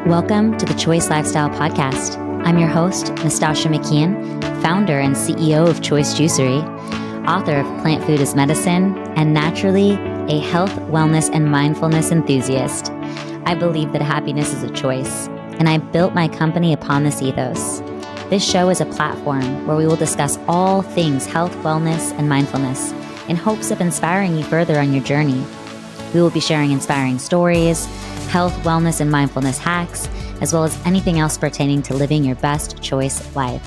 Welcome to the Choice Lifestyle Podcast. I'm your host, Nastasha McKeon, founder and CEO of Choice Juicery, author of Plant Food is Medicine, and naturally a health, wellness, and mindfulness enthusiast. I believe that happiness is a choice, and I built my company upon this ethos. This show is a platform where we will discuss all things health, wellness, and mindfulness in hopes of inspiring you further on your journey. We will be sharing inspiring stories, health, wellness, and mindfulness hacks, as well as anything else pertaining to living your best choice life.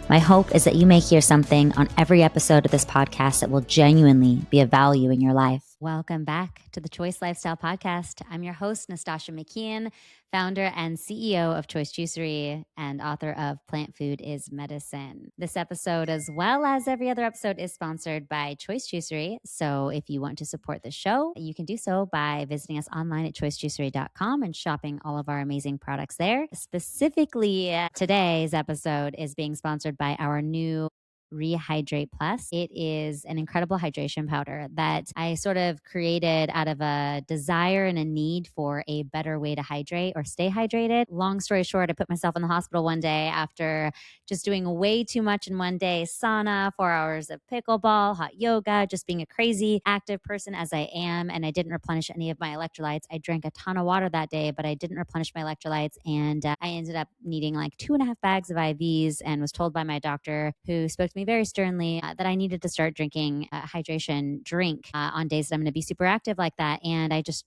My hope is that you may hear something on every episode of this podcast that will genuinely be of value in your life. Welcome back to the Choice Lifestyle Podcast. I'm your host, Nastasha McKeon, founder and CEO of Choice Juicery and author of Plant Food is Medicine. This episode, as well as every other episode, is sponsored by Choice Juicery. So if you want to support the show, you can do so by visiting us online at choicejuicery.com and shopping all of our amazing products there. Specifically, today's episode is being sponsored by our new Rehydrate Plus. It is an incredible hydration powder that I sort of created out of a desire and a need for a better way to hydrate or stay hydrated. Long story short, I put myself in the hospital one day after just doing way too much in one day. Sauna, 4 hours of pickleball, hot yoga, just being a crazy active person as I am. And I didn't replenish any of my electrolytes. I drank a ton of water that day, but I didn't replenish my electrolytes. And I ended up needing like 2.5 bags of IVs and was told by my doctor, who spoke to me very sternly, that I needed to start drinking a hydration drink on days that I'm going to be super active like that. And I just,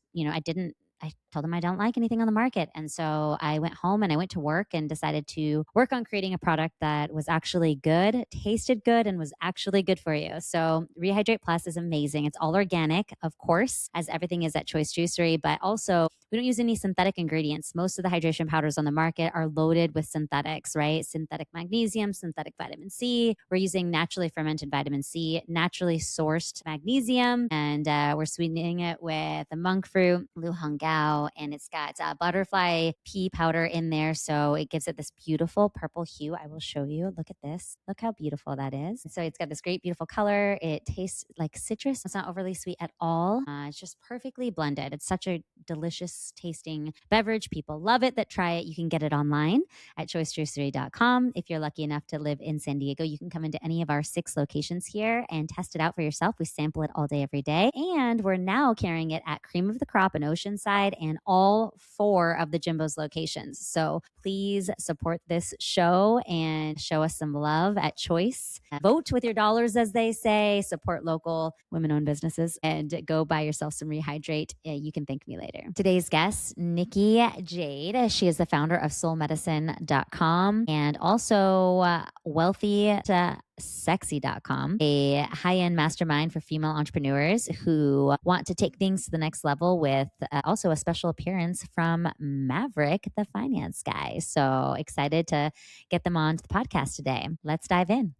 I told them I don't like anything on the market. And so I went home and I went to work and decided to work on creating a product that was actually good, tasted good, and was actually good for you. So Rehydrate Plus is amazing. It's all organic, of course, as everything is at Choice Juicery, but also we don't use any synthetic ingredients. Most of the hydration powders on the market are loaded with synthetics, right? Synthetic magnesium, synthetic vitamin C. We're using naturally fermented vitamin C, naturally sourced magnesium, and we're sweetening it with the monk fruit, Lu Hongao, and it's got butterfly pea powder in there. So it gives it this beautiful purple hue. I will show you. Look at this. Look how beautiful that is. So it's got this great, beautiful color. It tastes like citrus. It's not overly sweet at all. It's just perfectly blended. It's such a delicious tasting beverage. People love it that try it. You can get it online at choicejuicery.com. If you're lucky enough to live in San Diego, you can come into any of our 6 locations here and test it out for yourself. We sample it all day, every day. And we're now carrying it at Cream of the Crop in Oceanside and all 4 of the Jimbo's locations. So please support this show and show us some love at Choice. Vote with your dollars, as they say. Support local women-owned businesses and go buy yourself some Rehydrate. You can thank me later. Today's guest, Nikki Jade. She is the founder of soulmedicine.com and also wealthy to sexy.com, a high-end mastermind for female entrepreneurs who want to take things to the next level with also a special appearance from Maverick, the finance guy. So excited to get them on to the podcast today. Let's dive in.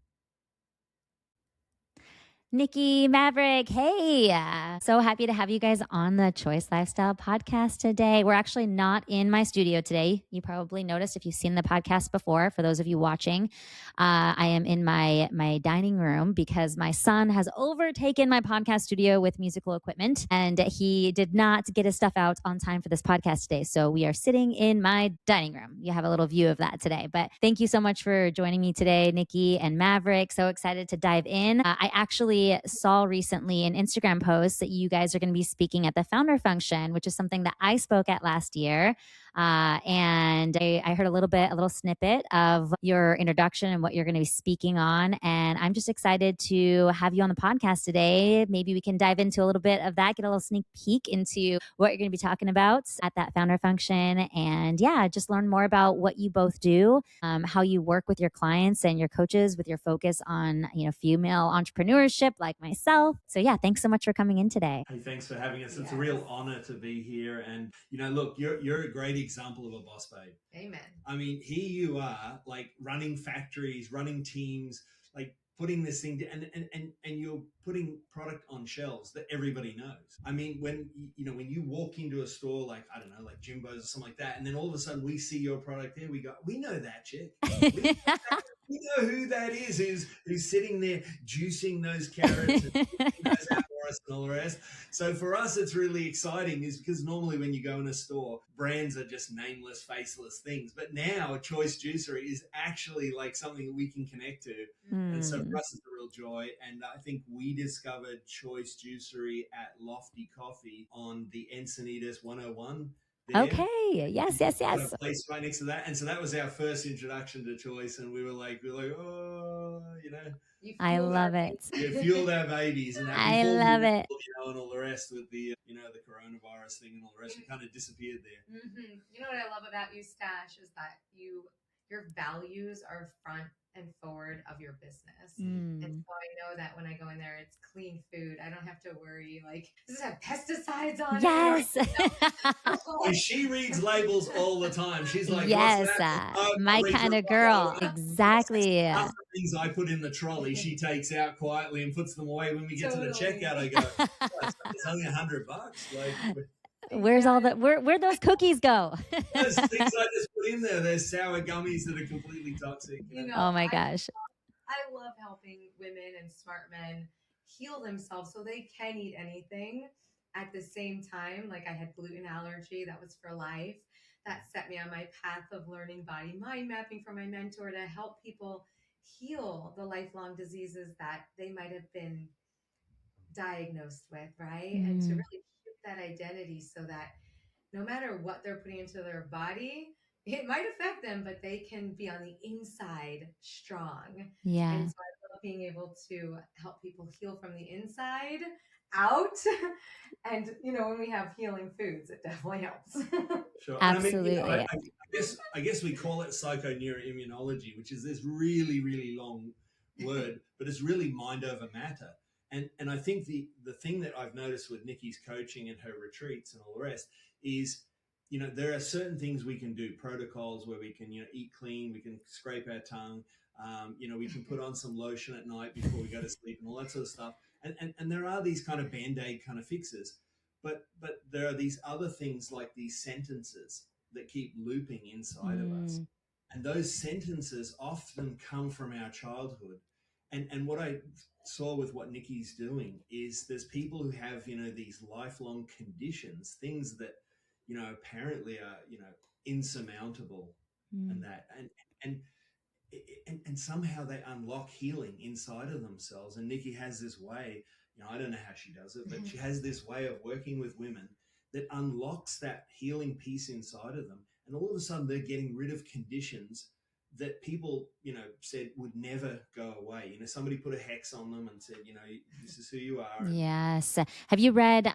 Nikki, Maverick, hey. So happy to have you guys on the Choice Lifestyle Podcast today. We're actually not in my studio today. You probably noticed if you've seen the podcast before. For those of you watching, I am in my dining room because my son has overtaken my podcast studio with musical equipment, and he did not get his stuff out on time for this podcast today. So we are sitting in my dining room. You have a little view of that today. But thank you so much for joining me today, Nikki and Maverick. So excited to dive in. I actually saw recently an Instagram post that you guys are going to be speaking at the Founder Function, which is something that I spoke at last year. And I heard a little snippet of your introduction and what you're going to be speaking on. And I'm just excited to have you on the podcast today. Maybe we can dive into a little bit of that, get a little sneak peek into what you're going to be talking about at that Founder Function. And yeah, just learn more about what you both do, how you work with your clients and your coaches with your focus on, female entrepreneurship like myself. So yeah, thanks so much for coming in today. Hey, thanks for having us. It's a real honor to be here. And, look, you're a great example of a boss babe. Amen. I mean, here you are, like running factories, running teams, like putting this thing and you're putting product on shelves that everybody knows. I mean, when you walk into a store like, I don't know, like Jimbo's or something like that, and then all of a sudden we see your product there, we go, we know that chick. We know who that is, who's sitting there juicing those carrots and juicing those us and all the rest. So for us, it's really exciting is because normally when you go in a store, brands are just nameless, faceless things. But now Choice Juicery is actually like something that we can connect to. And so for us, it's a real joy. And I think we discovered Choice Juicery at Lofty Coffee on the Encinitas 101 there. Okay. Yes, yes, Got yes. a place right next to that. And so that was our first introduction to Choice. And we were like, oh, you know, I love it. you fueled our babies, and that I before love we, it. and all the rest with the, the coronavirus thing and all the rest, we kind of disappeared there. Mm-hmm. You know what I love about you, Stash, is that your values are front and forward of your business. And so I know that when I go in there, it's clean food. I don't have to worry, like, does it have pesticides on yes. it? And she reads labels all the time. She's like, yes, what's that? my kind of girl. Exactly. Half the things I put in the trolley, she takes out quietly and puts them away. When we get to the checkout, I go, oh, it's only $100. Like, where's all the where'd those cookies go? those things I just put in there, there's sour gummies that are completely toxic. Oh my gosh. I love helping women and smart men heal themselves so they can eat anything at the same time. Like I had gluten allergy, that was for life. That set me on my path of learning body mind mapping from my mentor to help people heal the lifelong diseases that they might have been diagnosed with, right? And to really shift that identity so that no matter what they're putting into their body, it might affect them, but they can be on the inside strong. Yeah. And so I love being able to help people heal from the inside out. And, when we have healing foods, it definitely helps. Sure. Absolutely. And I mean, I guess we call it psychoneuroimmunology, which is this really, really long word, but it's really mind over matter. And I think the thing that I've noticed with Nikki's coaching and her retreats and all the rest is, there are certain things we can do, protocols where we can, eat clean, we can scrape our tongue, we can put on some lotion at night before we go to sleep and all that sort of stuff. And there are these kind of Band-Aid kind of fixes, but there are these other things like these sentences that keep looping inside of us. And those sentences often come from our childhood. And what I saw with what Nikki's doing is there's people who have, these lifelong conditions, things that, apparently are, insurmountable and somehow they unlock healing inside of themselves. And Nikki has this way, I don't know how she does it, but she has this way of working with women that unlocks that healing piece inside of them. And all of a sudden they're getting rid of conditions that people, said would never go away. Somebody put a hex on them and said, this is who you are. Yes. Have you read,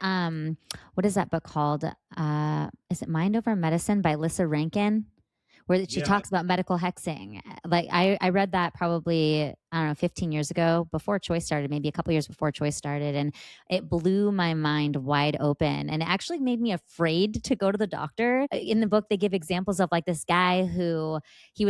what is that book called? Is it Mind Over Medicine by Lissa Rankin? Where she talks about medical hexing. Like I read that probably, I don't know, 15 years ago before Choice started, maybe a couple years before Choice started. And it blew my mind wide open. And it actually made me afraid to go to the doctor. In the book, they give examples of like this guy who he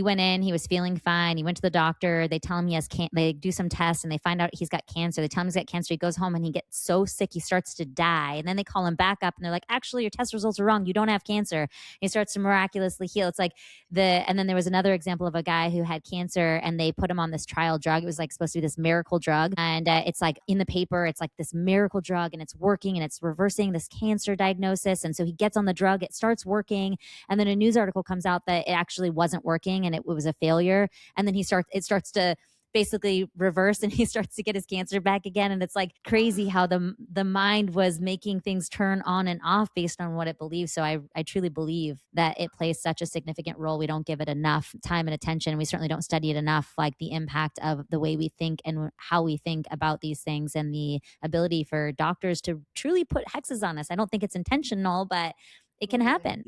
went in, he was feeling fine. He went to the doctor. They tell him he has they do some tests and they find out he's got cancer. They tell him he's got cancer. He goes home and he gets so sick, he starts to die. And then they call him back up and they're like, actually, your test results are wrong. You don't have cancer. And he starts to miraculously heal. It's like and then there was another example of a guy who had cancer and they put him on this trial drug. It was like supposed to be this miracle drug. And it's like in the paper, it's like this miracle drug and it's working and it's reversing this cancer diagnosis. And so he gets on the drug, it starts working. And then a news article comes out that it actually wasn't working and it was a failure. And then it starts to basically reverse and he starts to get his cancer back again. And it's like crazy how the mind was making things turn on and off based on what it believes. So I truly believe that it plays such a significant role. We don't give it enough time and attention. We certainly don't study it enough, like the impact of the way we think and how we think about these things and the ability for doctors to truly put hexes on us. I don't think it's intentional, but it can happen.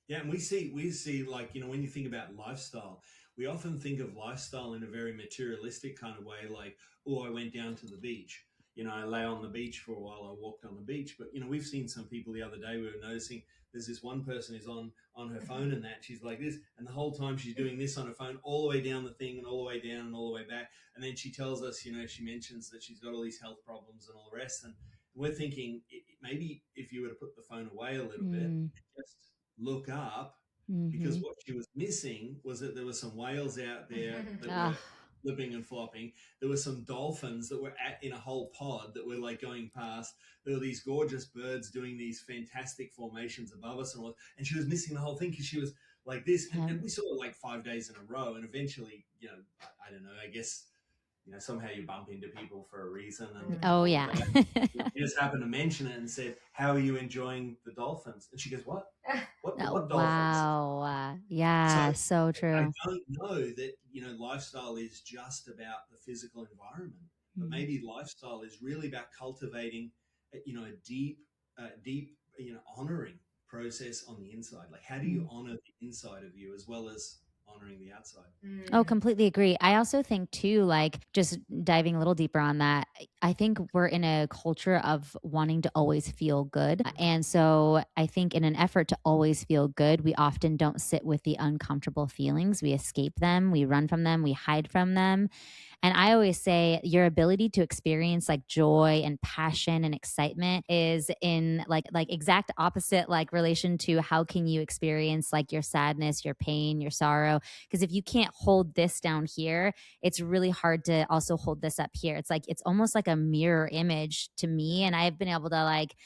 Yeah. And we see like, when you think about lifestyle, we often think of lifestyle in a very materialistic kind of way, like, oh, I went down to the beach. I lay on the beach for a while. I walked on the beach. But, we've seen some people the other day, we were noticing there's this one person who's on her phone and that she's like this. And the whole time she's doing this on her phone, all the way down the thing and all the way down and all the way back. And then she tells us, she mentions that she's got all these health problems and all the rest. And we're thinking maybe if you were to put the phone away a little bit, just look up. Because what she was missing was that there were some whales out there that were flipping and flopping. There were some dolphins that were in a whole pod that were like going past. There were these gorgeous birds doing these fantastic formations above us, and she was missing the whole thing because she was like this. And we saw her like 5 days in a row. And eventually, I don't know, I guess, somehow you bump into people for a reason. And Oh, yeah. he just happened to mention it and said, "How are you enjoying the dolphins?" And she goes, "What? Oh, What dolphins?" wow. Yeah, so I true. don't know that, lifestyle is just about the physical environment, but maybe lifestyle is really about cultivating, a deep, honoring process on the inside. Like, how do you honor the inside of you as well as honoring the outside? Oh, completely agree. I also think too, like just diving a little deeper on that, I think we're in a culture of wanting to always feel good. And so I think in an effort to always feel good, we often don't sit with the uncomfortable feelings. We escape them, we run from them, we hide from them. And I always say your ability to experience like joy and passion and excitement is in like exact opposite like relation to how can you experience like your sadness, your pain, your sorrow. Because if you can't hold this down here, it's really hard to also hold this up here. It's like it's almost like a mirror image to me. And I've been able to like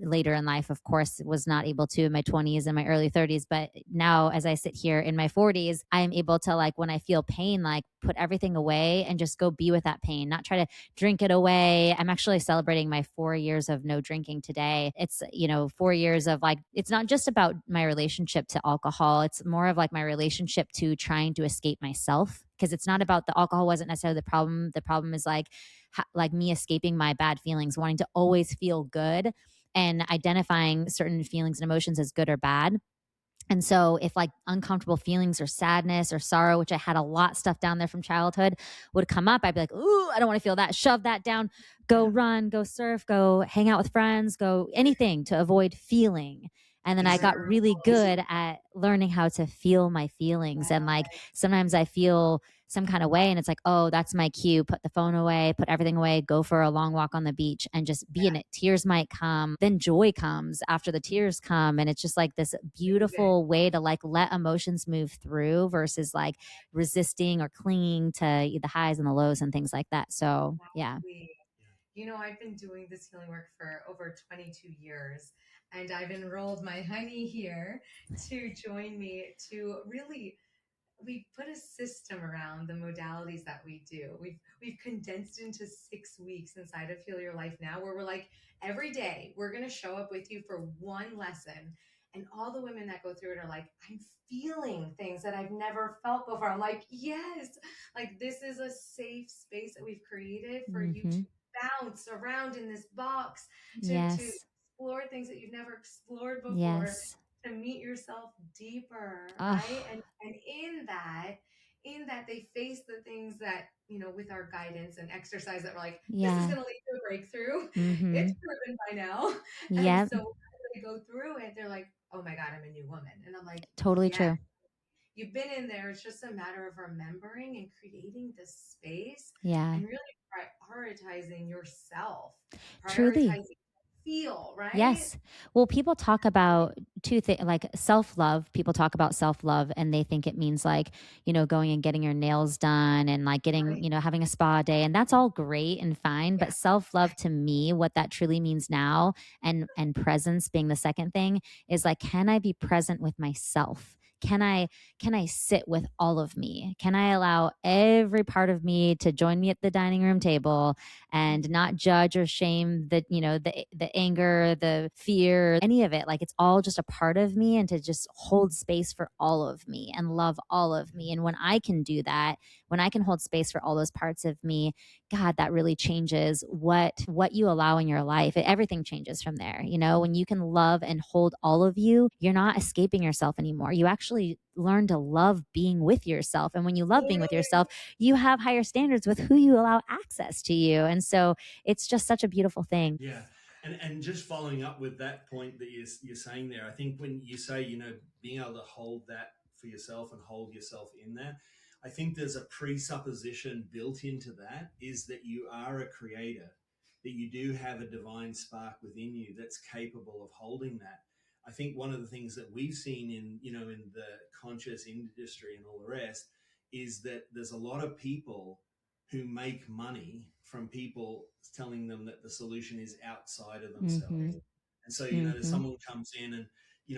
later in life, of course, was not able to in my 20s and my early 30s. But now, as I sit here in my 40s, I am able to, like, when I feel pain, like put everything away and just go be with that pain, not try to drink it away. I'm actually celebrating my 4 years of no drinking today. It's, 4 years of like, it's not just about my relationship to alcohol. It's more of like my relationship to trying to escape myself. Because it's not about the alcohol wasn't necessarily the problem. The problem is like me escaping my bad feelings, wanting to always feel good and identifying certain feelings and emotions as good or bad. And so if like uncomfortable feelings or sadness or sorrow, which I had a lot stuff down there from childhood, would come up, I'd be like, ooh, I don't want to feel that. Shove that down. Go run, go surf, go hang out with friends, go anything to avoid feeling. And then I got really good at learning how to feel my feelings. And like sometimes I feel some kind of way and it's like, oh, that's my cue. Put the phone away, put everything away, go for a long walk on the beach and just be in it. Tears might come, then joy comes after the tears come. And it's just like this beautiful way to like let emotions move through versus like resisting or clinging to the highs and the lows and things like that. So yeah. I've been doing this healing work for over 22 years, and I've enrolled my honey here to join me to really we put a system around the modalities that we do. We've condensed into 6 weeks inside of Heal Your Life Now, where we're like, every day we're gonna show up with you for one lesson. And all the women that go through it are like, I'm feeling things that I've never felt before. I'm like, yes, like this is a safe space that we've created for you to bounce around in this box, to Yes. explore things that you've never explored before, Yes. to meet yourself deeper, Oh, right? And in that they face the things that, with our guidance and exercise that we're like, this is yeah. going to lead to a breakthrough. Mm-hmm. It's proven by now. And Yep. so as they go through it, they're like, oh my God, I'm a new woman. And I'm like, Totally yes, true. you've been in there. It's just a matter of remembering and creating the space Yeah. and really prioritizing yourself, Truly. prioritizing feel, right? Yes. Well, people talk about two things like self love. People talk about self love and they think it means like, going and getting your nails done and like getting, Right. having a spa day. And that's all great and fine. Yeah. But self love to me, what that truly means now and presence being the second thing is like, can I be present with myself? Can I sit with all of me? Can I allow every part of me to join me at the dining room table and not judge or shame the anger, the fear, any of it? Like it's all just a part of me, and to just hold space for all of me and love all of me. And when I can do that, when I can hold space for all those parts of me, God, that really changes what you allow in your life. Everything changes from there. When you can love and hold all of you, you're not escaping yourself anymore. You actually learn to love being with yourself. And when you love being with yourself, you have higher standards with who you allow access to you. And so it's just such a beautiful thing. Yeah. And just following up with that point that you're saying there, I think when you say, being able to hold that for yourself and hold yourself in that, I think there's a presupposition built into that is that you are a creator, that you do have a divine spark within you that's capable of holding that. I think one of the things that we've seen in the conscious industry and all the rest is that there's a lot of people who make money from people telling them that the solution is outside of themselves. Mm-hmm. And so, there's someone comes in and,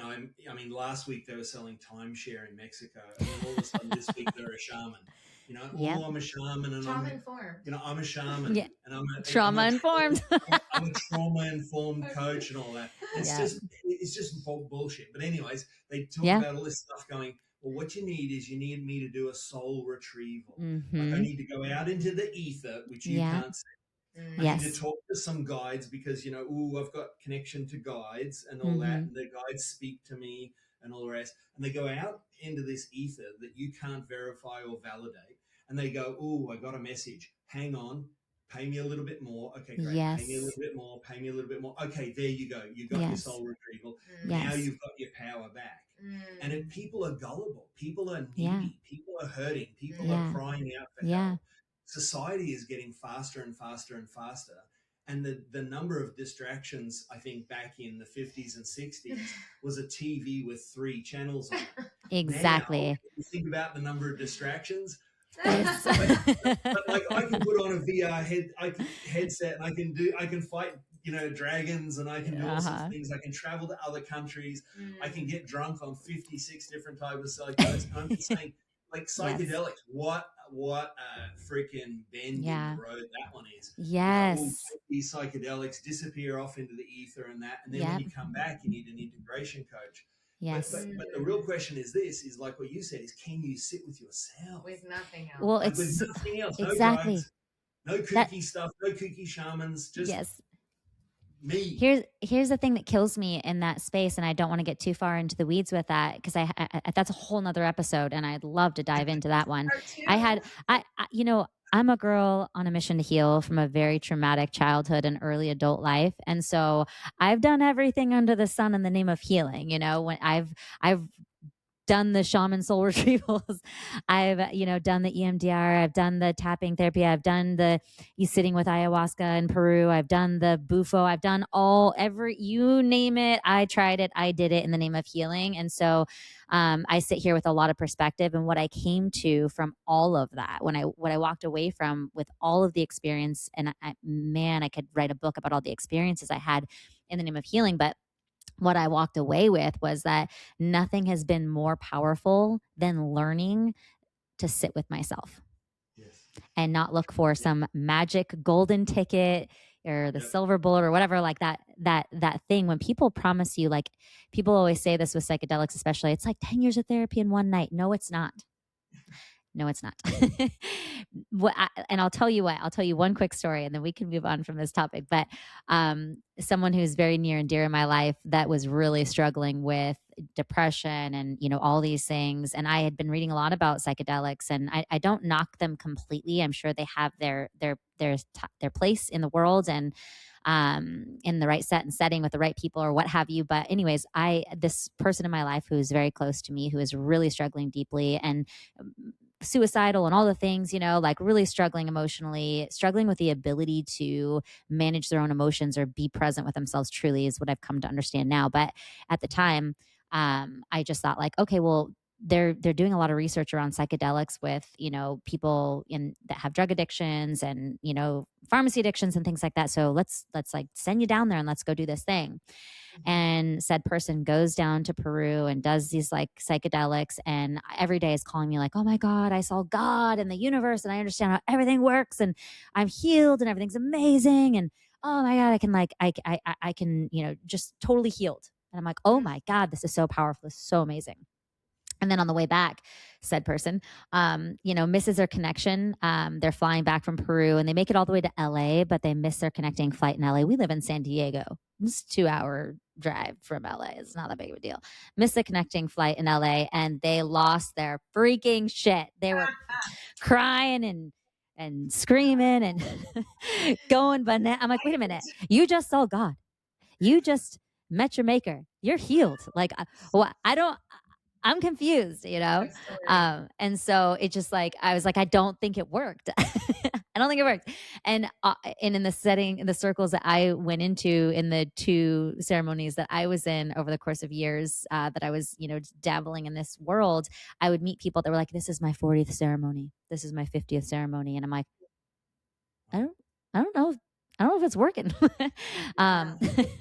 I mean, last week they were selling timeshare in Mexico, and then all of a sudden this week they're a shaman. Yep. I'm a shaman, and Trauma informed. I'm a shaman, Yeah. and I'm Trauma informed. I'm a trauma informed coach and all that. It's Yeah. just bullshit. But anyways, they talk Yeah. about all this stuff going, well, what you need is you need me to do a soul retrieval. Like I Mm-hmm. need to go out into the ether, which you Yeah. can't see. I Yes. need to talk to some guides because, I've got connection to guides and all that. Mm-hmm. And the guides speak to me and all the rest. And they go out into this ether that you can't verify or validate. And they go, ooh, I got a message. Hang on. Pay me a little bit more. Okay, great. Yes. Pay me a little bit more. Pay me a little bit more. Okay, there you go. You got your Yes. soul retrieval. Yes. Now you've got your power back. And people are gullible. People are needy. Yeah. People are hurting. People Yeah. are crying out for Yeah. help. Society is getting faster and faster and faster. And the number of distractions, I think, back in the 50s and 60s was a TV with 3 channels on it. Exactly. Now, if you think about the number of distractions, It's- but like I can put on a VR headset and I can fight, dragons, and I can do all sorts of things. I can travel to other countries. I can get drunk on 56 different types of psychedelics. And I'm just saying, like, psychedelics, what a freaking bend in the road that one is. Yes. Take these psychedelics, disappear off into the ether and that, and then when you come back, you need an integration coach. Yes. But the real question is like what you said, is can you sit with yourself? With nothing else. Well, Like with nothing else. exactly. No drugs, no kooky stuff, no kooky shamans, just yes. me. Here's the thing that kills me in that space, and I don't want to get too far into the weeds with that because I that's a whole nother episode, and I'd love to dive into that one. I'm a girl on a mission to heal from a very traumatic childhood and early adult life, and so I've done everything under the sun in the name of healing. When I've done the shaman soul retrievals. I've, done the EMDR. I've done the tapping therapy. I've done the sitting with ayahuasca in Peru. I've done the bufo. I've done you name it. I tried it. I did it in the name of healing. And so I sit here with a lot of perspective, and what I came to from all of that, what I walked away from with all of the experience, and I could write a book about all the experiences I had in the name of healing, but what I walked away with was that nothing has been more powerful than learning to sit with myself. Yes. And not look for some magic golden ticket or the silver bullet or whatever, like that thing. When people promise you, like people always say this with psychedelics, especially, it's like 10 years of therapy in one night. No, it's not. No, it's not. And I'll tell you what, I'll tell you one quick story and then we can move on from this topic. But someone who's very near and dear in my life that was really struggling with depression and, all these things. And I had been reading a lot about psychedelics, and I don't knock them completely. I'm sure they have their place in the world and in the right set and setting with the right people or what have you. But anyways, this person in my life who is very close to me, who is really struggling deeply and suicidal and all the things, like really struggling emotionally, struggling with the ability to manage their own emotions or be present with themselves truly is what I've come to understand now. But at the time, I just thought like, okay, well, they're doing a lot of research around psychedelics with, people that have drug addictions and, pharmacy addictions and things like that. So let's like send you down there and let's go do this thing. And said person goes down to Peru and does these like psychedelics, and every day is calling me like, oh my God, I saw God and the universe and I understand how everything works and I'm healed and everything's amazing. And oh my God, I can, just totally healed. And I'm like, oh my God, this is so powerful. This is so amazing. And then on the way back, said person, misses their connection. They're flying back from Peru and they make it all the way to LA, but they miss their connecting flight in LA. We live in San Diego. It's a 2-hour drive from LA. It's not that big of a deal. Missed the connecting flight in LA and they lost their freaking shit. They were crying and screaming and going bananas. I'm like, wait a minute. You just saw God. You just met your maker. You're healed. Like, I'm confused, you know? Good story. And so it just like, I was like, I don't think it worked. I don't think it worked. And in the setting, in the circles that I went into in the 2 ceremonies that I was in over the course of years, that I was, dabbling in this world, I would meet people that were like, this is my 40th ceremony. This is my 50th ceremony. And I'm like, I don't, I don't know. I don't know if it's working. Yeah.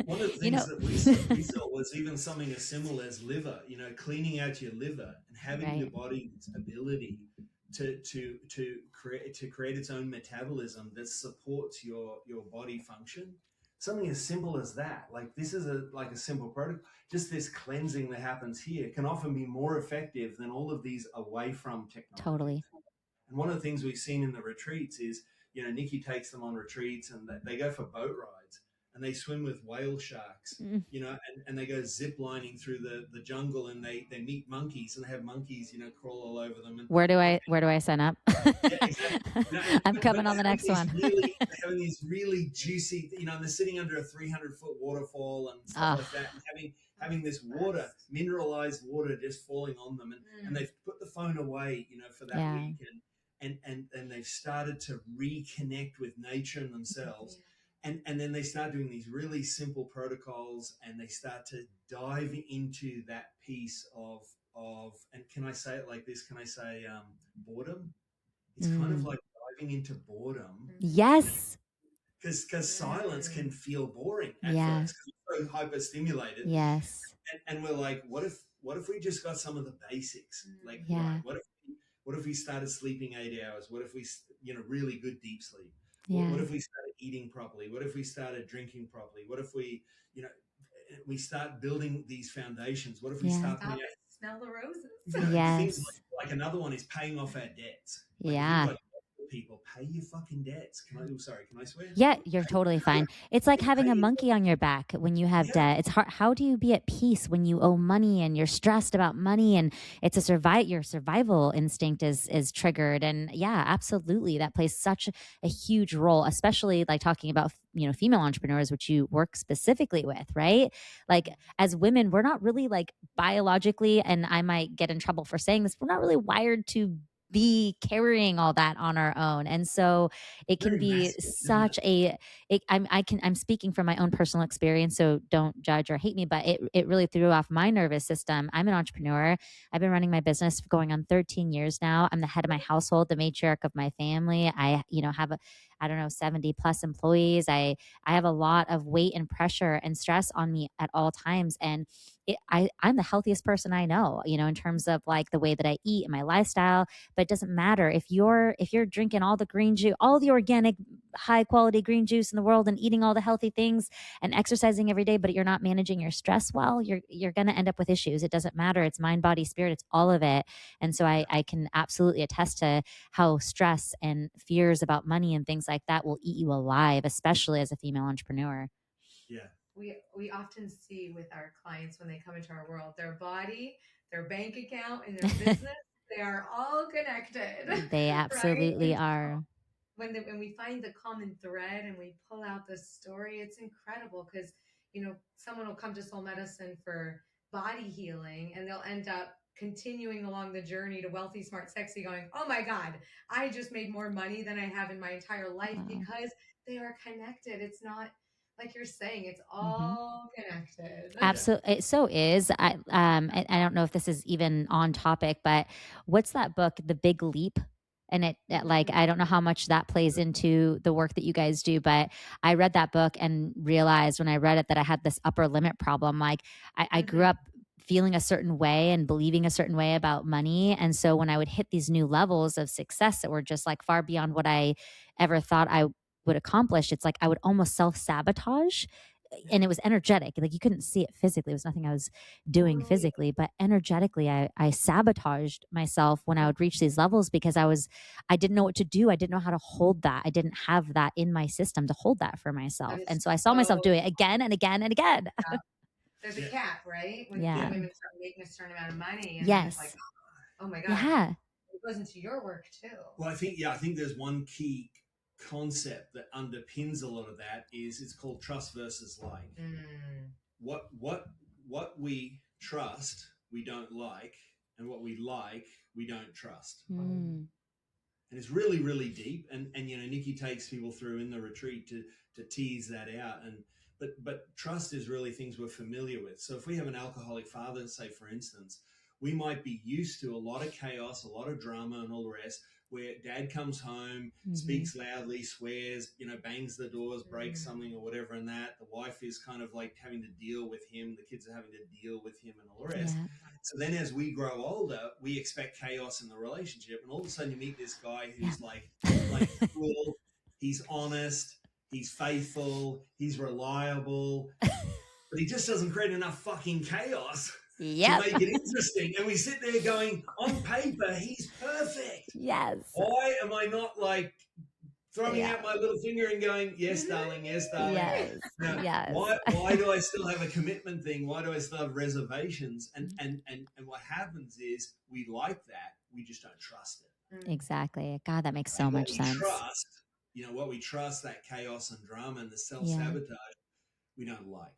One of the you things know, that we saw was even something as simple as liver, cleaning out your liver and having your right. body's ability to create its own metabolism that supports your body function. Something as simple as that, like this is a simple protocol. Just this cleansing that happens here can often be more effective than all of these away from technologies. Totally. And one of the things we've seen in the retreats is, Nikki takes them on retreats and they go for boat rides and they swim with whale sharks, Mm. and they go zip lining through the jungle and they meet monkeys and they have monkeys, crawl all over them. And Where do I sign up? yeah, exactly. I'm coming on the next one. They're having these really juicy, and they're sitting under a 300-foot waterfall and stuff like that, and having this water, mineralized water, just falling on them, and they've put the phone away, for that Yeah. week, and they've started to reconnect with nature and themselves. And then they start doing these really simple protocols and they start to dive into that piece of and can I say it like this? Can I say boredom? It's kind of like diving into boredom. Yes. Because silence can feel boring at Yeah. first because we're so hyper-stimulated. Yes. And we're like, what if we just got some of the basics? Like, Yeah. right, what if we started sleeping 8 hours? What if we, really good deep sleep? Yeah. What if we started eating properly? What if we started drinking properly? What if we, we start building these foundations? What if we start putting out, Smell the roses? things Yes. like another one is paying off our debts. Like Yeah. if you've got people, pay your fucking debts. Can I swear? Yeah, you're totally fine. It's like having a monkey on your back when you have debt. It's hard. How do you be at peace when you owe money and you're stressed about money and it's your survival instinct is triggered. And yeah, absolutely. That plays such a huge role, especially like talking about, female entrepreneurs, which you work specifically with, right? Like as women, we're not really like biologically, and I might get in trouble for saying this, we're not really wired to be carrying all that on our own. And so it can be such I'm speaking from my own personal experience, so don't judge or hate me, but it really threw off my nervous system. I'm an entrepreneur. I've been running my business for going on 13 years now. I'm the head of my household, the matriarch of my family. I, have 70 plus employees. I have a lot of weight and pressure and stress on me at all times. And I'm the healthiest person I know, in terms of like the way that I eat and my lifestyle. But it doesn't matter if you're drinking all the green juice, all the organic, high quality green juice in the world, and eating all the healthy things and exercising every day, but you're not managing your stress well, you're going to end up with issues. It doesn't matter. It's mind, body, spirit. It's all of it. And so I can absolutely attest to how stress and fears about money and things like that will eat you alive, especially as a female entrepreneur. Yeah. We often see with our clients when they come into our world, their body, their bank account, and their business, they are all connected. They absolutely right? are. When we find the common thread and we pull out the story, it's incredible because, someone will come to Soul Medicine for body healing and they'll end up continuing along the journey to wealthy, smart, sexy going, oh my God, I just made more money than I have in my entire life because they are connected. It's not like you're saying, it's all connected. Absolutely. It so is. I don't know if this is even on topic, but what's that book, The Big Leap? And I don't know how much that plays into the work that you guys do, but I read that book and realized when I read it that I had this upper limit problem. Like I grew up feeling a certain way and believing a certain way about money. And so when I would hit these new levels of success that were just like far beyond what I ever thought I would accomplish, it's like I would almost self-sabotage. And it was energetic. Like you couldn't see it physically. It was nothing I was doing physically, but energetically, I sabotaged myself when I would reach these levels because I didn't know what to do. I didn't know how to hold that. I didn't have that in my system to hold that for myself. And so I saw myself do it again and again and again. Yeah. There's a cap, right? When women start making a certain amount of money. And yes. It's like, oh my God. Yeah. It goes into your work too. Well, I think there's one key concept that underpins a lot of that is it's called trust versus like. What we trust we don't like, and what we like, we don't trust. Mm. And it's really, really deep. And Nikki takes people through in the retreat to tease that out. But trust is really things we're familiar with. So if we have an alcoholic father, say, for instance, we might be used to a lot of chaos, a lot of drama and all the rest, where dad comes home, speaks loudly, swears, bangs the doors, breaks something or whatever, and that. The wife is kind of like having to deal with him. The kids are having to deal with him and all the rest. Yeah. So then as we grow older, we expect chaos in the relationship. And all of a sudden you meet this guy who's like cool, he's honest, he's faithful, he's reliable, but he just doesn't create enough fucking chaos to make it interesting. And we sit there going, on paper, he's perfect. Yes. Why am I not like throwing out my little finger and going, yes, darling, yes, darling. Yes. Now, Yes. Why do I still have a commitment thing? Why do I still have reservations? And what happens is we like that. We just don't trust it. Exactly. God, that makes so much sense. Trust, what we trust, that chaos and drama and the self-sabotage, we don't like.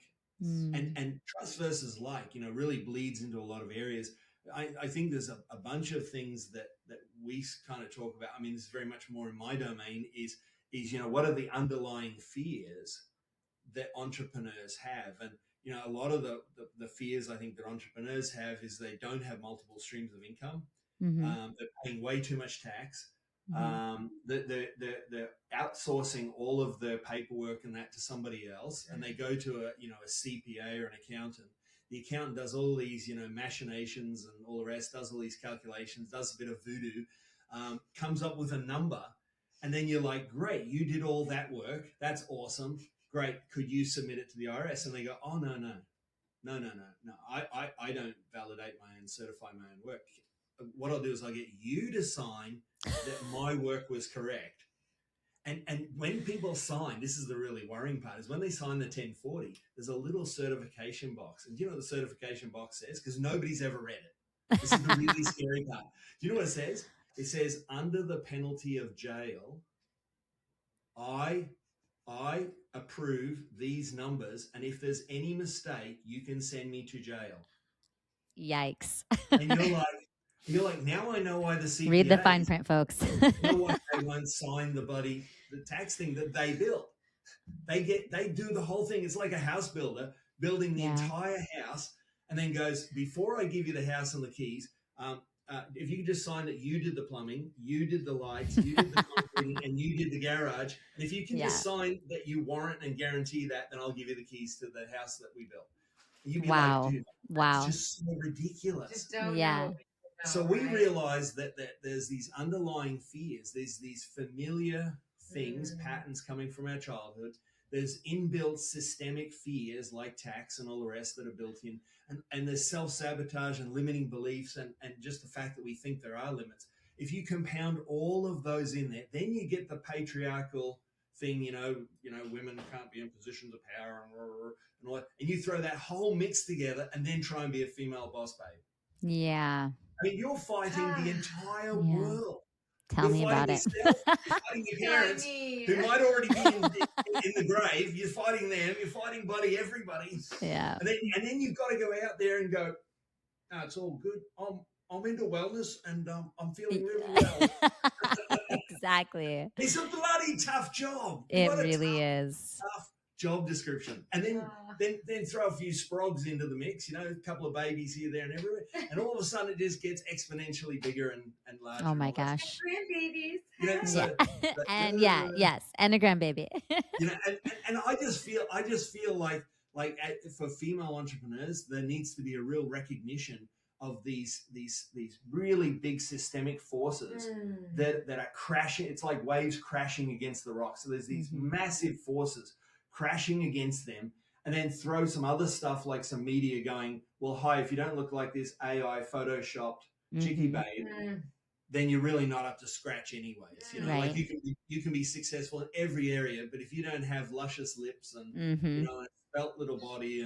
And trust versus like, really bleeds into a lot of areas. I think there's a bunch of things that we kind of talk about. I mean, this is very much more in my domain is what are the underlying fears that entrepreneurs have? And, a lot of the fears I think that entrepreneurs have is they don't have multiple streams of income. They're paying way too much tax. They're outsourcing all of their paperwork and that to somebody else, and they go to a CPA or an accountant. The accountant does all these, machinations and all the rest, does all these calculations, does a bit of voodoo, comes up with a number, and then you're like, great, you did all that work. That's awesome. Great. Could you submit it to the IRS? And they go, oh, no. I don't validate my own, certify my own work. What I'll do is I'll get you to sign that my work was correct. And when people sign, this is the really worrying part, is when they sign the 1040, there's a little certification box. And do you know what the certification box says? Because nobody's ever read it. This is the really scary part. Do you know what it says? It says, under the penalty of jail, I approve these numbers, and if there's any mistake, you can send me to jail. Yikes. And you're like, now I know why the CPA. Read the fine print, folks. You know why they won't sign the tax thing that they built. They do the whole thing. It's like a house builder building the entire house, and then goes, before I give you the house and the keys, if you could just sign that you did the plumbing, you did the lights, you did the concrete, and you did the garage. And if you can just sign that you warrant and guarantee that, then I'll give you the keys to the house that we built. And you'd be like, dude, that's just so ridiculous. Just don't know. So we realize that there's these underlying fears. There's these familiar things, patterns coming from our childhood. There's inbuilt systemic fears like tax and all the rest that are built in. And there's self-sabotage and limiting beliefs and just the fact that we think there are limits. If you compound all of those in there, then you get the patriarchal thing, women can't be in positions of power and all that. And you throw that whole mix together and then try and be a female boss babe. Yeah. I mean, you're fighting the entire world. Tell me about it. Yourself. You're fighting your parents who might already be in the grave. You're fighting them. You're fighting bloody everybody. Yeah. And then you've got to go out there and go, no, it's all good. I'm into wellness and I'm feeling really well. Exactly. It's a bloody tough job. It really is. Tough job description. And then throw a few sprogs into the mix, a couple of babies here, there and everywhere. And all of a sudden it just gets exponentially bigger and larger. Oh my gosh. Grandbabies. And and a grandbaby. And I just feel like for female entrepreneurs, there needs to be a real recognition of these really big systemic forces that are crashing. It's like waves crashing against the rocks. So there's these massive forces crashing against them, and then throw some other stuff like some media going, well, hi, if you don't look like this AI photoshopped cheeky babe, then you're really not up to scratch anyways. Like you can be successful in every area, but if you don't have luscious lips and a svelte little body,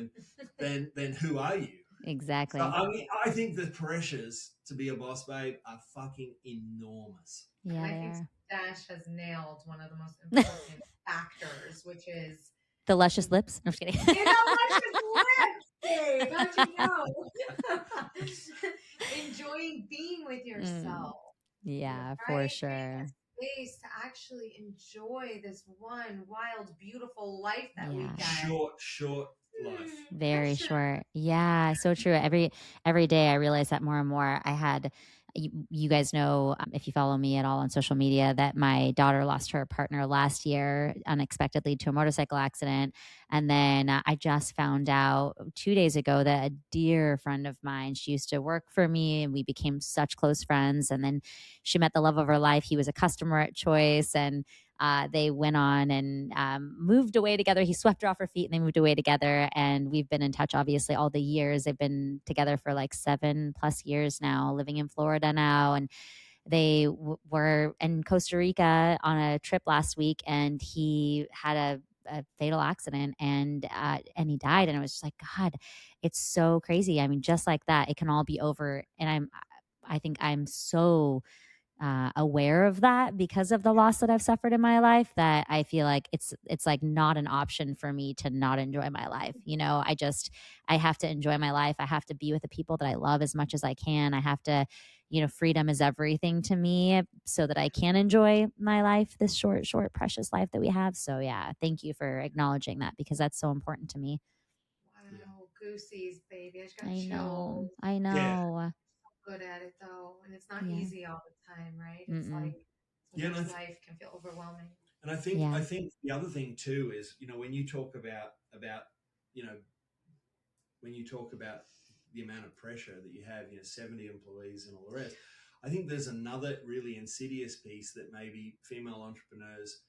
and then who are you? Exactly. So, I mean, I think the pressures to be a boss babe are fucking enormous. Yeah, I think Dash has nailed one of the most important factors, which is the luscious lips. No, I'm just kidding. You know, luscious lips, Dave. How'd you know? In enjoying being with yourself. Yeah, for Right? Creating sure. a space to actually enjoy this one wild, beautiful life that we Yeah. get. Short life. Very Precious. short. Yeah, so true. Every day I realize that more and more. I had you guys know, if you follow me at all on social media, that my daughter lost her partner last year unexpectedly to a motorcycle accident. And then I just found out 2 days ago that a dear friend of mine, she used to work for me and we became such close friends. And then she met the love of her life. He was a customer at Choice, and they went on and moved away together. He swept her off her feet and they moved away together. And we've been in touch, obviously, all the years. They've been together for like 7+ years now, living in Florida now. And they were in Costa Rica on a trip last week, and he had a fatal accident, and he died. And it was just like, God, it's so crazy. I mean, just like that, it can all be over. And I think I'm so aware of that because of the loss that I've suffered in my life, that I feel like it's like not an option for me to not enjoy my life. I have to enjoy my life. I have to be with the people that I love as much as I can. I have to, freedom is everything to me so that I can enjoy my life, this short, precious life that we have. So yeah, thank you for acknowledging that, because that's so important to me. Wow, goosies, baby. I just got I know. chills. I Yeah. know. Good at it though, and it's not Yeah. easy all the time, right? It's Mm-mm. like Yeah. And sometimes life can feel overwhelming. I think Yeah. the other thing too is, when you talk about you know when you talk about the amount of pressure that you have, 70 employees and all the rest, I think there's another really insidious piece that maybe female entrepreneurs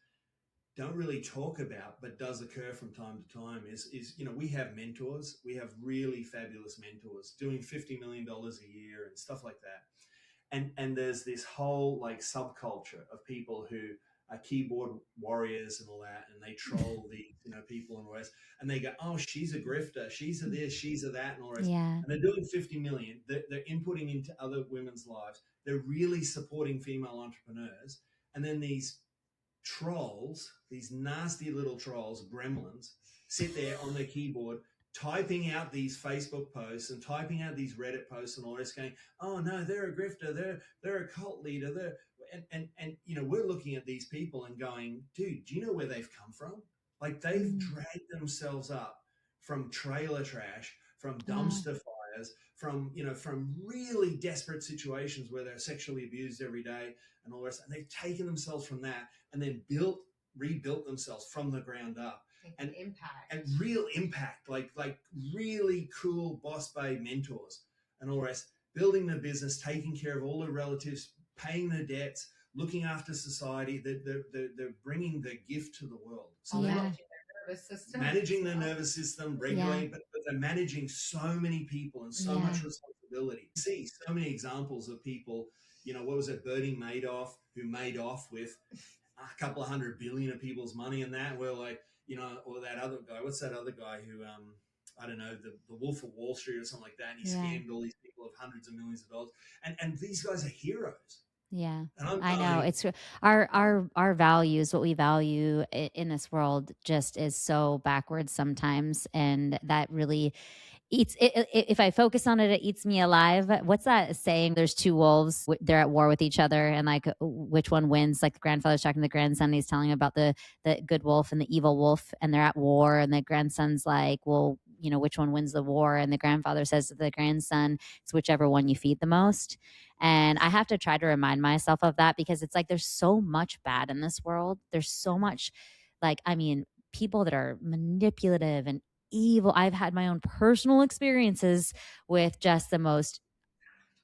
don't really talk about, but does occur from time to time, is we have mentors. We have really fabulous mentors doing $50 million a year and stuff like that. And there's this whole like subculture of people who are keyboard warriors and all that, and they troll the people and all the rest, and they go, oh, she's a grifter, she's a this, she's a that, and all the rest. Yeah. And they're doing 50 million. They're inputting into other women's lives. They're really supporting female entrepreneurs. And then these trolls, these nasty little trolls, gremlins, sit there on their keyboard typing out these Facebook posts and typing out these Reddit posts and all this, going, oh no, they're a grifter, they're a cult leader, and we're looking at these people and going, dude, do you know where they've come from? Like, they've dragged themselves up from trailer trash, from dumpster fires, from really desperate situations where they're sexually abused every day and all the rest. And they've taken themselves from that and then rebuilt themselves from the ground up. And impact. And real impact, like really cool boss babe mentors and all the rest, building their business, taking care of all their relatives, paying their debts, looking after society. They're bringing their gift to the world. So managing their nervous system. Managing their nervous system, regulating, but they're managing so many people and so much responsibility. You see so many examples of people, what was it, Bernie Madoff, who made off with a couple of $100 billion of people's money, and that we're like, or that other guy. What's that other guy who, I don't know, the Wolf of Wall Street or something like that, and he scammed all these people of hundreds of millions of dollars. And these guys are heroes. Yeah, And I know. It's our values, what we value in this world, just is so backwards sometimes, and that really eats. If I focus on it, it eats me alive. What's that saying? There's two wolves. They're at war with each other, and like which one wins? Like the grandfather's talking to the grandson. And he's telling him about the good wolf and the evil wolf, and they're at war. And the grandson's like, well, which one wins the war? And the grandfather says to the grandson, it's whichever one you feed the most. And I have to try to remind myself of that, because it's like there's so much bad in this world. There's so much, people that are manipulative and evil. I've had my own personal experiences with just the most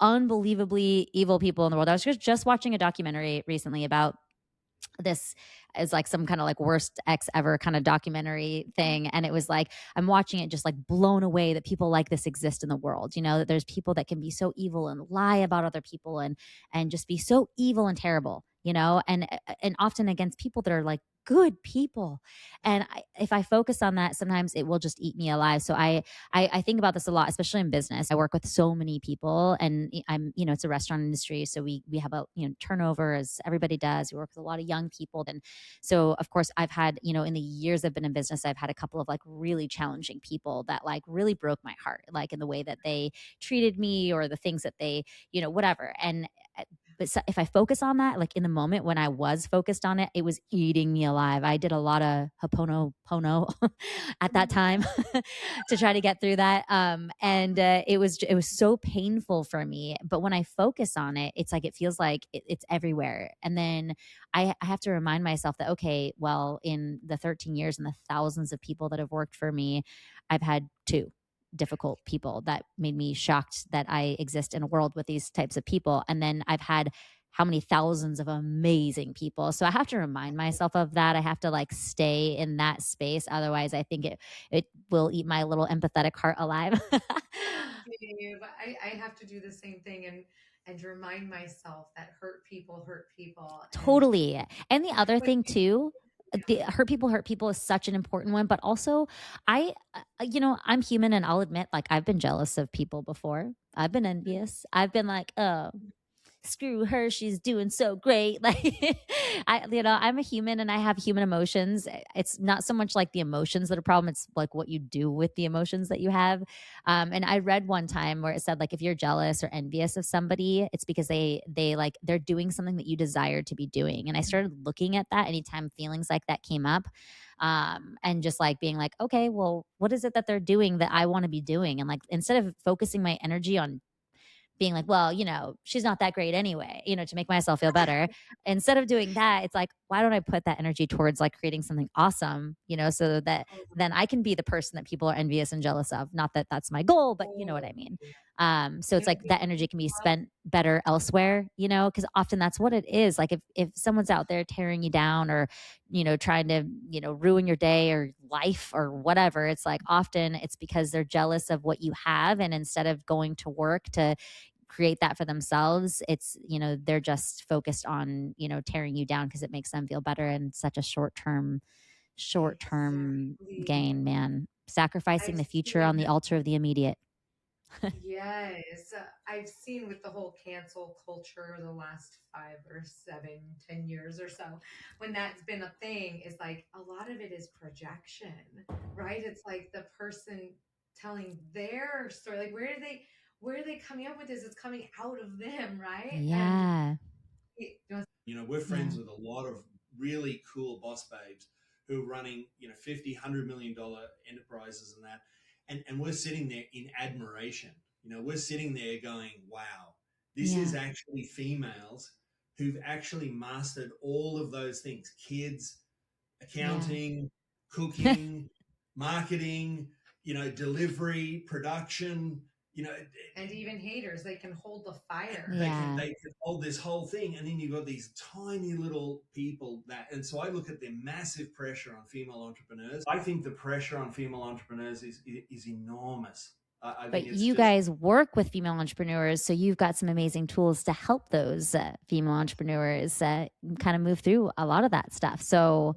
unbelievably evil people in the world. I was just watching a documentary recently about this, is like some kind of like worst ex ever kind of documentary thing. And it was like, I'm watching it just like blown away that people like this exist in the world. That there's people that can be so evil and lie about other people and just be so evil and terrible. and often against people that are like good people. And if I focus on that, sometimes it will just eat me alive. So I think about this a lot, especially in business. I work with so many people, and it's a restaurant industry. So we have a, turnover, as everybody does. We work with a lot of young people. And so of course I've had, in the years I've been in business, I've had a couple of like really challenging people that like really broke my heart, like in the way that they treated me or the things that they, whatever. And but so if I focus on that, like in the moment when I was focused on it, it was eating me alive. I did a lot of Ho'oponopono at that time to try to get through that. And it was so painful for me. But when I focus on it, it's like it feels like it's everywhere. And then I have to remind myself that, okay, well, in the 13 years and the thousands of people that have worked for me, I've had two difficult people that made me shocked that I exist in a world with these types of people. And then I've had how many thousands of amazing people. So I have to remind myself of that. I have to like stay in that space. Otherwise, I think it will eat my little empathetic heart alive. Dave, I have to do the same thing and remind myself that hurt people, and Totally. And the other but thing too, the yeah. hurt people is such an important one, but also I'm human, and I'll admit, like, I've been jealous of people before. I've been envious. I've been like, oh, screw her, she's doing so great. Like, I'm a human and I have human emotions. It's not so much like the emotions that are a problem, it's like what you do with the emotions that you have. And I read one time where it said, like, if you're jealous or envious of somebody, it's because they're doing something that you desire to be doing. And I started looking at that anytime feelings like that came up, and just like being like, okay, well, what is it that they're doing that I want to be doing? And like, instead of focusing my energy on being like, well, she's not that great anyway, to make myself feel better. Instead of doing that, it's like, why don't I put that energy towards like creating something awesome, so that then I can be the person that people are envious and jealous of. Not that that's my goal, but you know what I mean. So it's like Being that energy can be spent better elsewhere, because often that's what it is. Like if someone's out there tearing you down or, trying to, ruin your day or life or whatever, it's like often it's because they're jealous of what you have. And instead of going to work to create that for themselves, it's, they're just focused on, tearing you down because it makes them feel better, and such a short term exactly. gain, man. Sacrificing I've the future seen on the altar of the immediate. Yes, I've seen with the whole cancel culture the last 5 or 7, 10 years or so, when that's been a thing, is like a lot of it is projection, right? It's like the person telling their story. Like, where are they coming up with this? It's coming out of them, right? And Yeah. We're Yeah. friends with a lot of really cool boss babes who are running, 50, $100 million enterprises and that. And we're sitting there in admiration. We're sitting there going, wow, this is Yeah. actually females who've actually mastered all of those things: kids, Yeah. accounting, cooking, marketing, delivery, production, and even haters, they can hold the fire. they can Yeah. they can hold this whole thing, and then you've got these tiny little people and so I look at the massive pressure on female entrepreneurs. I think the pressure on female entrepreneurs is enormous. I But think it's you just guys work with female entrepreneurs, so you've got some amazing tools to help those female entrepreneurs kind of move through a lot of that stuff. So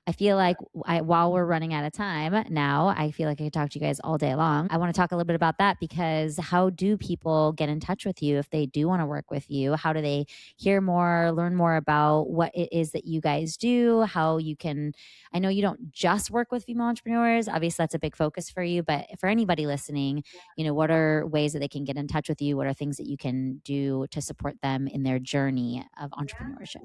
I feel like while we're running out of time now, I feel like I could talk to you guys all day long. I want to talk a little bit about that, because how do people get in touch with you if they do want to work with you? How do they hear more, learn more about what it is that you guys do? How you can, I know you don't just work with female entrepreneurs. Obviously, that's a big focus for you. But for anybody listening, what are ways that they can get in touch with you? What are things that you can do to support them in their journey of entrepreneurship?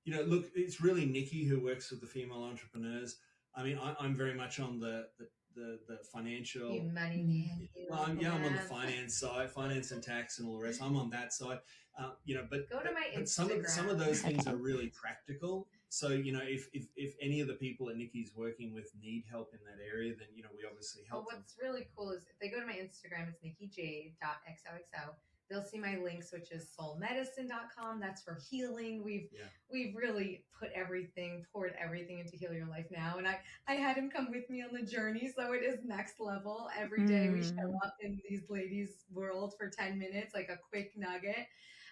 Yeah. look, it's really Nikki who works with the female entrepreneurs. I mean, I'm very much on the You financial. money Mhm. man, you Well, Uncle I'm on the Mav. finance side, finance and tax and all the rest. I'm on that side, but Go to my some of those Instagram. things are Okay. really practical. So if any of the people that Nikki's working with need help in that area, then we obviously Oh, help them. what's really cool is if they go to my Instagram, it's nikkij.xoxo. they'll see my links, which is soulmedicine.com. That's for healing. We've really poured everything into Heal Your Life Now. And I had him come with me on the journey. So it is next level. Every day we show up in these ladies' world for 10 minutes, like a quick nugget,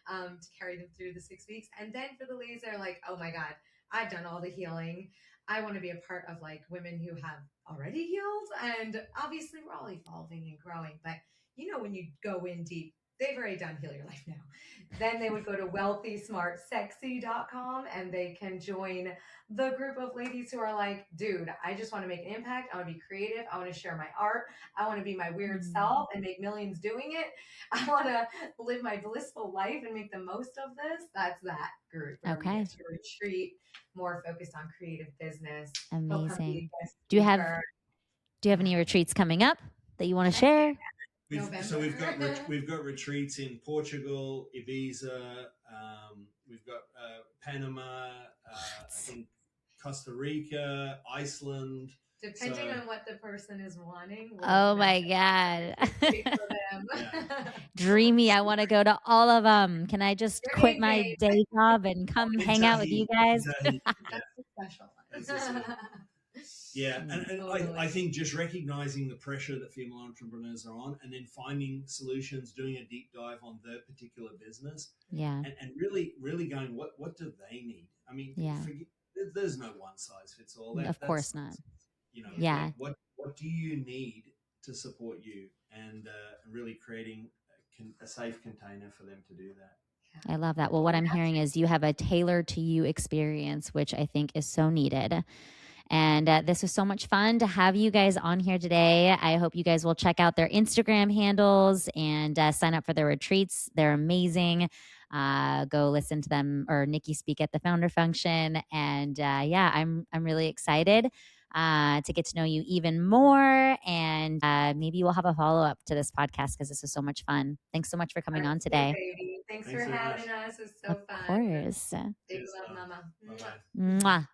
to carry them through the 6 weeks. And then for the ladies that are like, oh my God, I've done all the healing. I want to be a part of like women who have already healed. And obviously we're all evolving and growing, but when you go in deep, they've already done Heal Your Life Now. Then they would go to wealthysmartsexy.com and they can join the group of ladies who are like, dude, I just want to make an impact. I want to be creative. I want to share my art. I want to be my weird self and make millions doing it. I want to live my blissful life and make the most of this. That's that group. Okay. We get to retreat, more focused on creative business. Amazing. Do you have any retreats coming up that you want to share? We've got retreats in Portugal, Ibiza. We've got Panama. I think Costa Rica, Iceland. Depending on what the person is wanting. Oh my God. For them. Dreamy. I want to go to all of them. Can I just quit my day job and come hang out with you guys? That's a special one. Yeah, and I think just recognizing the pressure that female entrepreneurs are on, and then finding solutions, doing a deep dive on their particular business, and really going, what do they need? I mean, there's no one size fits all. Of course not. What do you need to support you, and really creating a safe container for them to do that. I love that. Well, what I'm hearing is you have a tailored to you experience, which I think is so needed. And this was so much fun to have you guys on here today. I hope you guys will check out their Instagram handles and sign up for their retreats. They're amazing. Go listen to them or Nikki speak at the founder function. And I'm really excited to get to know you even more. And maybe we'll have a follow-up to this podcast because this was so much fun. Thanks so much for coming on today. Baby. Thanks for having us. It's so fun. Of course. Big love, Mama. Bye-bye. Mwah.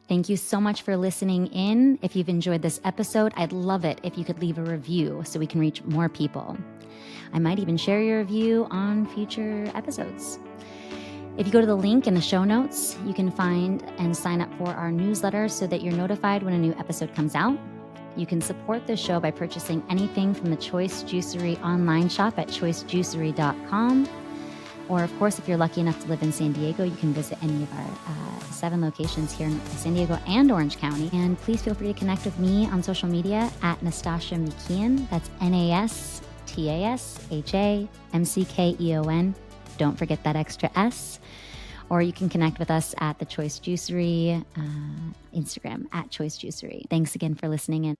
Thank you so much for listening in. If you've enjoyed this episode, I'd love it if you could leave a review so we can reach more people. I might even share your review on future episodes. If you go to the link in the show notes, you can find and sign up for our newsletter so that you're notified when a new episode comes out. You can support the show by purchasing anything from the Choice Juicery online shop at choicejuicery.com. Or, of course, if you're lucky enough to live in San Diego, you can visit any of our 7 locations here in San Diego and Orange County. And please feel free to connect with me on social media at Nastasha Mckeon. That's NASTASHAMCKEON. Don't forget that extra S. Or you can connect with us at the Choice Juicery Instagram at Choice Juicery. Thanks again for listening in.